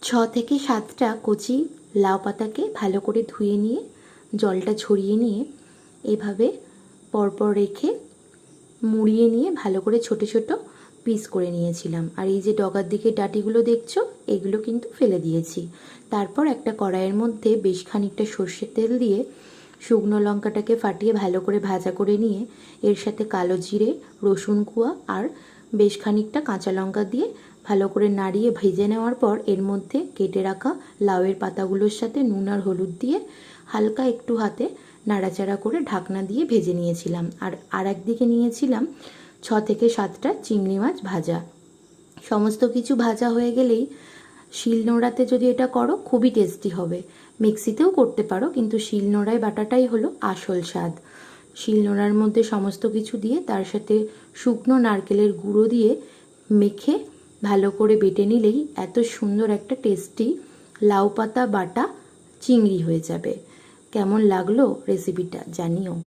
6 থেকে 7টা কচি লাউ পাতাকে ভালো করে ধুয়ে নিয়ে জলটা ঝরিয়ে নিয়ে এভাবে পরপর রেখে মুড়িয়ে নিয়ে ভালো করে ছোট ছোট পিস করে নিয়েছিলাম। আর এই যে ডগার দিকে ডাঁটিগুলো দেখছো, এগুলো কিন্তু ফেলে দিয়েছি। তারপর একটা কড়াইয়ের মধ্যে বেশ খানিকটা সর্ষের তেল দিয়ে শুকনো লঙ্কাটাকে ফাটিয়ে ভালো করে ভাজা করে নিয়ে এর সাথে কালো জিরে, রসুন কুয়া আর বেশ খানিকটা কাঁচা লঙ্কা দিয়ে ভালো করে নাড়িয়ে ভেজে নেওয়ার পর এর মধ্যে কেটে রাখা লাউয়ের পাতাগুলোর সাথে নুন আর হলুদ দিয়ে হালকা একটু হাতে নাড়াচাড়া করে ঢাকনা দিয়ে ভেজে নিয়েছিলাম। আর একদিকে নিয়েছিলাম 6 থেকে 7টা চিংড়ি মাছ ভাজা। সমস্ত কিছু ভাজা হয়ে গেলেই শিলনোড়াতে যদি এটা করো খুবই টেস্টি হবে। মিক্সিতেও করতে পারো, কিন্তু শিলনোড়ায় বাটাটাই হলো আসল স্বাদ। শিলনোড়ার মধ্যে সমস্ত কিছু দিয়ে তার সাথে শুকনো নারকেলের গুঁড়ো দিয়ে মেখে ভালো করে বেটে নিলেই এত সুন্দর একটা টেস্টি লাউ পাতা বাটা চিংড়ি হয়ে যাবে। কেমন লাগলো রেসিপিটা জানিও।